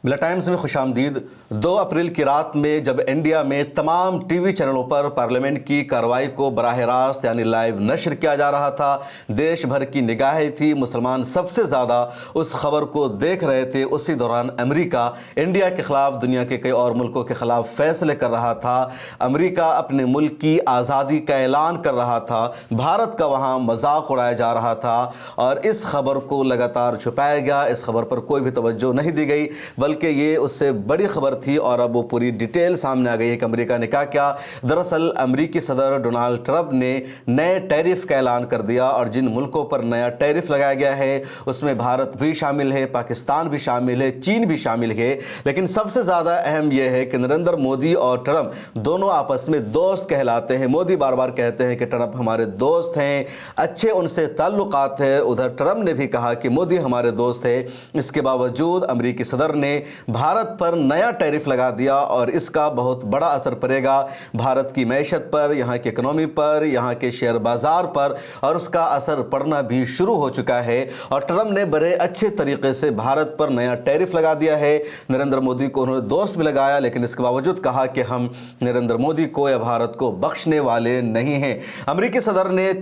मिला टाइम्स में खुश आमदीद। 2 अप्रैल की रात में जब इंडिया में तमाम टीवी चैनलों पर पार्लियामेंट की कार्रवाई को बराह रास्त यानी लाइव नशर किया जा रहा था, देश भर की निगाहें थी, मुसलमान सबसे ज़्यादा उस खबर को देख रहे थे। उसी दौरान अमेरिका इंडिया के ख़िलाफ़ दुनिया के कई और मुल्कों के ख़िलाफ़ फैसले कर रहा था। अमेरिका अपने मुल्क की आज़ादी का ऐलान कर रहा था, भारत का वहाँ मजाक उड़ाया जा रहा था और इस खबर को लगातार छुपाया गया। इस खबर पर कोई भी तवज्जो नहीं दी गई, बल्कि ये उससे बड़ी खबर थी और अब वो पूरी डिटेल सामने आ गई है कि अमेरिका ने क्या किया। दरअसल अमेरिकी सदर डोनाल्ड ट्रंप ने नए टैरिफ का ऐलान कर दिया और जिन मुल्कों पर नया टैरिफ लगाया गया है उसमें भारत भी शामिल है, पाकिस्तान भी शामिल है, चीन भी शामिल है। लेकिन सबसे ज़्यादा अहम यह है कि नरेंद्र मोदी और ट्रंप दोनों आपस में दोस्त कहलाते हैं। मोदी बार बार कहते हैं कि ट्रंप हमारे दोस्त हैं, अच्छे उनसे ताल्लुकात है। उधर ट्रंप ने भी कहा कि मोदी हमारे दोस्त है। इसके बावजूद अमेरिकी सदर ने भारत पर नया टैरिफ लगा दिया और इसका बहुत बड़ा असर पड़ेगा भारत की मैशत पर, यहाँ की इकनॉमी पर, यहाँ के शेयर बाजार पर, और उसका असर पड़ना भी शुरू हो चुका है। और ट्रंप ने बड़े अच्छे तरीके से भारत पर नया टैरिफ लगा दिया है। नरेंद्र मोदी को उन्होंने दोस्त भी लगाया, लेकिन इसके बावजूद कहा कि हम नरेंद्र मोदी को या भारत को बख्शने वाले नहीं हैं। अमेरिकी सदर ने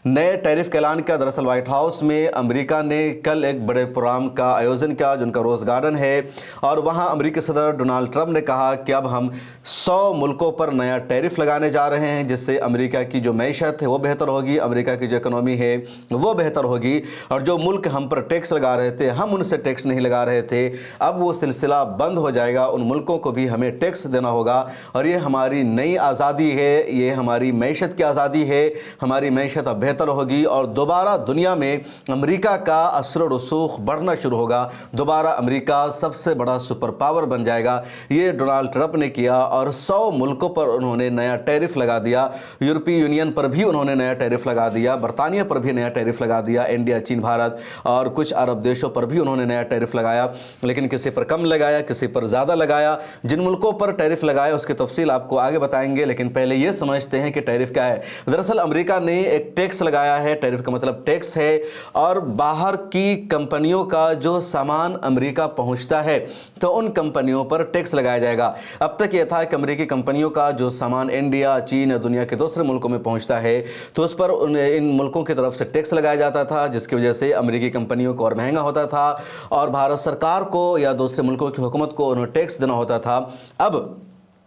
नए टैरिफ का ऐलान किया। दरअसल व्हाइट हाउस में अमेरिका ने कल एक बड़े प्रोग्राम का आयोजन किया जो उनका रोज़ गार्डन है, और वहां अमेरिकी सदर डोनाल्ड ट्रंप ने कहा कि अब हम 100 मुल्कों पर नया टैरिफ लगाने जा रहे हैं, जिससे अमेरिका की जो मैशत है वो बेहतर होगी, अमेरिका की जो इकोनॉमी है वो बेहतर होगी। और जो मुल्क हम पर टैक्स लगा रहे थे, हम उनसे टैक्स नहीं लगा रहे थे, अब वो सिलसिला बंद हो जाएगा, उन मुल्कों को भी हमें टैक्स देना होगा। और ये हमारी नई आज़ादी है, ये हमारी मैशत की आज़ादी है, हमारी मैशत अब बेहतर होगी और दोबारा दुनिया में अमेरिका का असर रसूख बढ़ना शुरू होगा। दोबारा अमेरिका सबसे बड़ा सुपर पावर बन जाएगा। ये डोनाल्ड ट्रंप ने किया और 100 मुल्कों पर उन्होंने नया टैरिफ लगा दिया। यूरोपीय यूनियन पर भी उन्होंने नया टैरिफ लगा दिया, बरतानिया पर भी नया टैरिफ लगा दिया, इंडिया, चीन, भारत और कुछ अरब देशों पर भी उन्होंने नया टैरिफ लगाया। लेकिन किसी पर कम लगाया, किसी पर ज़्यादा लगाया। जिन मुल्कों पर टैरिफ लगाया उसकी तफसील आपको आगे बताएंगे, लेकिन पहले ये समझते हैं कि टैरिफ क्या है। दरअसल अमेरिका ने एक टैक्स लगाया है। टैरिफ का मतलब टैक्स है, और बाहर की कंपनियों का जो सामान अमेरिका पहुंचता है तो उन कंपनियों पर टैक्स लगाया जाएगा। अब तक यह था कि अमेरिकी कंपनियों का जो सामान इंडिया, चीन या दुनिया के दूसरे मुल्कों में पहुंचता है तो उस पर इन मुल्कों की तरफ से टैक्स लगाया जाता था, जिसकी वजह से अमेरिकी कंपनियों को और महंगा होता था और भारत सरकार को या दूसरे मुल्कों की हुकूमत को उन्हें टैक्स देना होता था। अब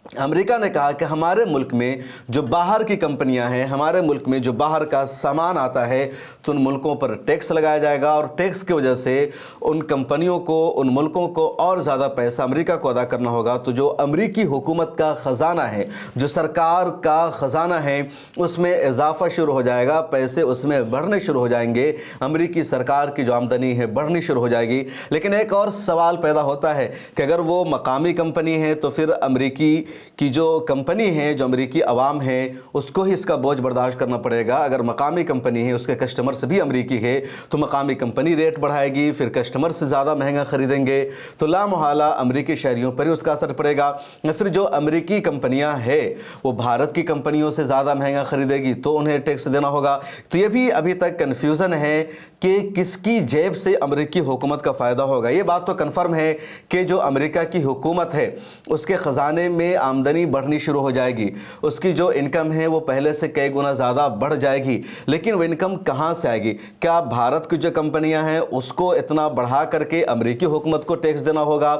अमेरिका ने कहा कि हमारे मुल्क में जो बाहर की कंपनियां हैं, हमारे मुल्क में जो बाहर का सामान आता है तो उन मुल्कों पर टैक्स लगाया जाएगा और टैक्स की वजह से उन कंपनियों को, उन मुल्कों को और ज़्यादा पैसा अमेरिका को अदा करना होगा। तो जो अमेरिकी हुकूमत का ख़जाना है, जो सरकार का ख़जाना है, उसमें इजाफा शुरू हो जाएगा, पैसे उसमें बढ़ने शुरू हो जाएंगे, अमेरिकी सरकार की जो आमदनी है बढ़नी शुरू हो जाएगी। लेकिन एक और सवाल पैदा होता है कि अगर वो मकामी कंपनी है तो फिर अमेरिकी कि जो कंपनी है, जो अमेरिकी अवाम है, उसको ही इसका बोझ बर्दाश्त करना पड़ेगा। अगर मकामी कंपनी है, उसके कस्टमर्स भी अमेरिकी है, तो मकामी कंपनी रेट बढ़ाएगी, फिर कस्टमर से ज़्यादा महंगा ख़रीदेंगे, तो लामोहला अमेरिकी शहरियों पर ही उसका असर पड़ेगा। फिर जो अमेरिकी कंपनियां हैं वो भारत की कंपनियों से ज़्यादा महंगा ख़रीदेगी तो उन्हें टैक्स देना होगा। तो ये भी अभी तक कन्फ्यूज़न है कि किसकी जेब से अमेरिकी हुकूमत का फ़ायदा होगा। ये बात तो कन्फर्म है कि जो अमेरिका की हुकूमत है उसके ख़जाने में आमदनी बढ़नी शुरू हो जाएगी, उसकी जो इनकम है वो पहले से कई गुना ज़्यादा बढ़ जाएगी। लेकिन वो इनकम कहाँ से आएगी? क्या भारत की जो कंपनियां हैं उसको इतना बढ़ा करके अमेरिकी हुकूमत को टैक्स देना होगा,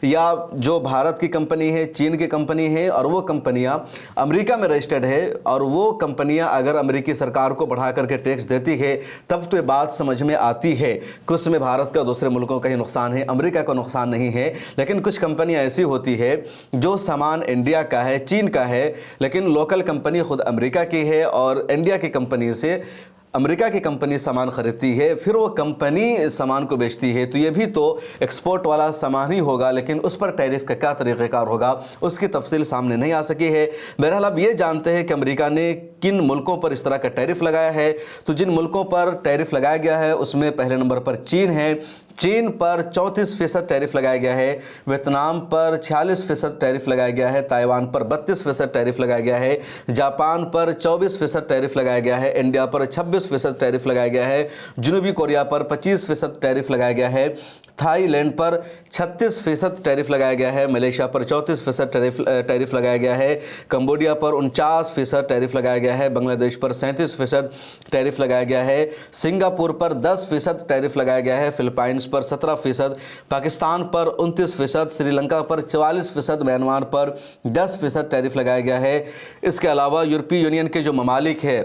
या जो भारत की कंपनी है, चीन की कंपनी है और वो कंपनियां अमेरिका में रजिस्टर्ड है और वो कंपनियां अगर अमेरिकी सरकार को बढ़ा करके टैक्स देती है तब तो ये बात समझ में आती है कि उसमें भारत का दूसरे मुल्कों का ही नुकसान है, अमेरिका का नुकसान नहीं है। लेकिन कुछ कंपनियां ऐसी होती है जो सामान इंडिया का है, चीन का है, लेकिन लोकल कंपनी खुद अमेरिका की है और इंडिया की कंपनी से अमेरिका की कंपनी सामान खरीदती है, फिर वो कंपनी सामान को बेचती है। तो ये भी तो एक्सपोर्ट वाला सामान ही होगा, लेकिन उस पर टैरिफ का क्या तरीक़ेकार होगा उसकी तफसील सामने नहीं आ सकी है। बहरहाल अब ये जानते हैं कि अमेरिका ने किन मुल्कों पर इस तरह का टैरिफ लगाया है। तो जिन मुल्कों पर टैरिफ लगाया गया है उसमें पहले नंबर पर चीन है। चीन पर 34% टैरिफ लगाया गया है, वियतनाम पर 46% टैरिफ लगाया गया है, ताइवान पर 32% टैरिफ लगाया गया है, जापान पर 24% टैरिफ लगाया गया है, इंडिया पर 26% टैरिफ लगाया गया है, जनूबी कोरिया पर 25% टैरिफ लगाया गया है, थाईलैंड पर 36% टैरिफ लगाया गया है, मलेशिया पर 34% टैरिफ लगाया गया है, कंबोडिया पर 49% टैरिफ लगाया गया है, बांग्लादेश पर 37% टैरिफ लगाया गया है, सिंगापुर पर 10% टैरिफ लगाया गया है, फिलीपाइंस पर 17%, पाकिस्तान पर 29%, श्रीलंका पर 44%, म्यांमार पर 10% टैरिफ लगाया गया है। इसके अलावा यूरोपीय यूनियन के जो ममालिक है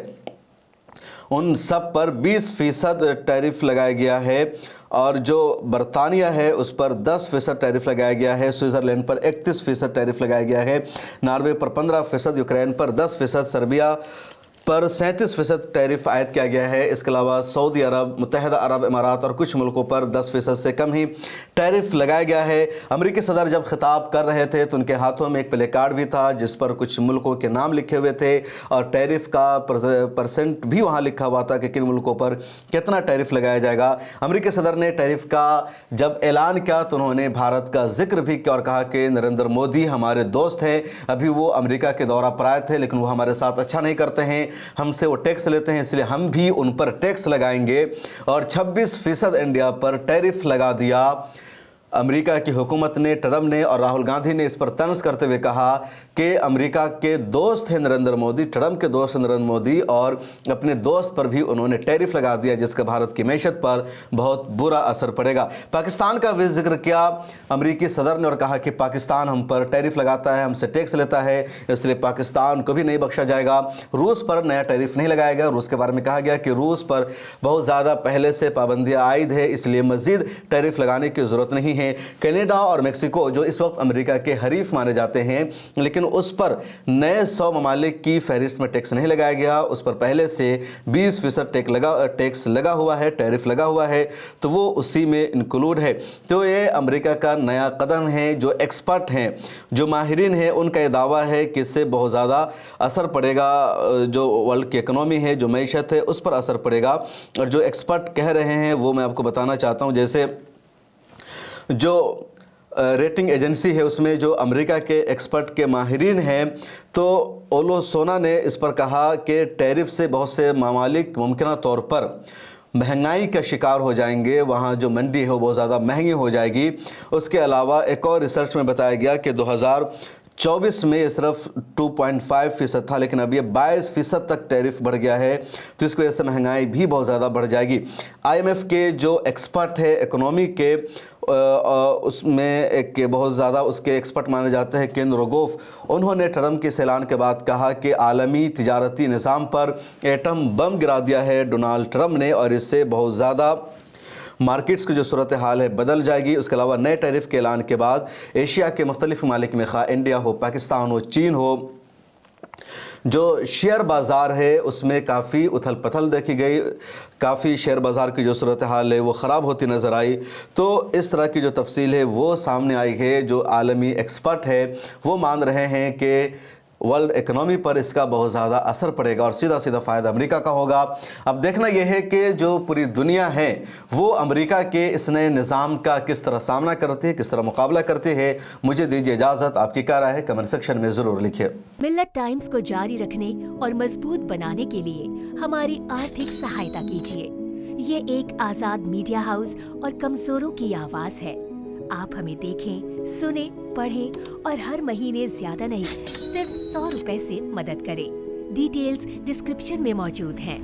उन सब पर 20% टैरिफ लगाया गया है, और जो बरतानिया है उस पर 10% टैरिफ लगाया गया है, स्विट्ज़रलैंड पर 31% टैरिफ लगाया गया है, नॉर्वे पर 15%, यूक्रेन पर 10%, सर्बिया पर 37% टैरिफ आयद किया गया है। इसके अलावा सऊदी अरब, मुत्तहिदा अरब इमारात और कुछ मुल्कों पर 10% से कम ही टैरिफ लगाया गया है। अमेरिकी सदर जब खिताब कर रहे थे तो उनके हाथों में एक प्ले कार्ड भी था जिस पर कुछ मुल्कों के नाम लिखे हुए थे और टैरिफ का परसेंट भी वहाँ लिखा हुआ था कि किन मुल्कों पर कितना टैरिफ लगाया जाएगा। अमेरिकी सदर ने टैरिफ का जब ऐलान किया तो उन्होंने भारत का जिक्र भी किया और कहा कि नरेंद्र मोदी हमारे दोस्त हैं, अभी वो अमेरिका के दौरा पर आए थे लेकिन वो हमारे साथ अच्छा नहीं करते हैं, हमसे वो टैक्स लेते हैं, इसलिए हम भी उन पर टैक्स लगाएंगे। और 26% इंडिया पर टैरिफ लगा दिया। अमेरिका की हुकूमत ने, ट्रंप ने और राहुल गांधी ने इस पर तंज करते हुए कहा कि अमेरिका के दोस्त हैं नरेंद्र मोदी, ट्रंप के दोस्त हैं नरेंद्र मोदी, और अपने दोस्त पर भी उन्होंने टैरिफ लगा दिया जिसका भारत की मैशत पर बहुत बुरा असर पड़ेगा। पाकिस्तान का भी जिक्र किया अमेरिकी सदर ने और कहा कि पाकिस्तान हम पर टैरिफ लगाता है, हमसे टैक्स लेता है, इसलिए पाकिस्तान को भी नहीं बख्शा जाएगा। रूस पर नया टैरिफ नहीं लगाया गया। रूस के बारे में कहा गया कि रूस पर बहुत ज़्यादा पहले से पाबंदियाँ आयद है, इसलिए मज़ीद टैरिफ लगाने की ज़रूरत नहीं है। कनाडा और मेक्सिको जो इस वक्त अमेरिका के हरीफ माने जाते हैं, लेकिन उस पर नए 100 ममालिक की फहरिस्त में टैक्स नहीं लगाया गया, उस पर पहले से 20% टैक्स लगा हुआ है, टैरिफ लगा हुआ है, तो वो उसी में इंक्लूड है। तो ये अमेरिका का नया कदम है। जो एक्सपर्ट हैं, जो माहिरीन हैं, उनका ये दावा है कि इससे बहुत ज़्यादा असर पड़ेगा, जो वर्ल्ड की इकनॉमी है, जो मैशत है, उस पर असर पड़ेगा। और जो एक्सपर्ट कह रहे हैं वो मैं आपको बताना चाहता हूँ। जैसे जो रेटिंग एजेंसी है उसमें जो अमेरिका के एक्सपर्ट के माहिरीन हैं, तो ओलो सोना ने इस पर कहा कि टैरिफ से बहुत से ममालिक मुमकिन तौर पर महंगाई का शिकार हो जाएंगे, वहाँ जो मंडी है वो बहुत ज़्यादा महंगी हो जाएगी। उसके अलावा एक और रिसर्च में बताया गया कि 2024 में सिर्फ 2.5% था, लेकिन अब ये 22% तक टैरिफ बढ़ गया है, तो इसकी वजह से महंगाई भी बहुत ज़्यादा बढ़ जाएगी। IMF के जो एक्सपर्ट है इकोनॉमी के, उसमें एक बहुत ज़्यादा उसके एक्सपर्ट माने जाते हैं केन रोगोफ, उन्होंने ट्रंप के इस ऐलान के बाद कहा कि आलमी तिजारती निज़ाम पर एटम बम गिरा दिया है डोनाल्ड ट्रंप ने, और इससे बहुत ज़्यादा मार्केट्स की जो सूरत हाल है बदल जाएगी। उसके अलावा नए टैरिफ के ऐलान के बाद एशिया के मुख्तलिफ ममालिक में, खा इंडिया हो, पाकिस्तान हो, चीन हो, जो शेयर बाज़ार है उसमें काफ़ी उथल पथल देखी गई, काफ़ी शेयर बाज़ार की जो सूरत हाल है वो ख़राब होती नज़र आई। तो इस तरह की जो तफसील है वो सामने आई है। जो आलमी एक्सपर्ट है वो मान रहे हैं कि वर्ल्ड इकनॉमी पर इसका बहुत ज़्यादा असर पड़ेगा और सीधा सीधा फ़ायदा अमेरिका का होगा। अब देखना यह है कि जो पूरी दुनिया है वो अमेरिका के इस नए निज़ाम का किस तरह सामना करती है, किस तरह मुकाबला करती है। मुझे दीजिए इजाज़त। आपकी क्या राय है कमेंट सेक्शन में ज़रूर लिखिए। मिल्लत टाइम्स को जारी रखने और मजबूत बनाने के लिए हमारी आर्थिक सहायता कीजिए। ये एक आज़ाद मीडिया हाउस और कमज़ोरों की आवाज़ है। आप हमें देखें, सुने, पढ़ें और हर महीने ज्यादा नहीं, सिर्फ 100 रुपए से मदद करें। डिटेल्स डिस्क्रिप्शन में मौजूद हैं।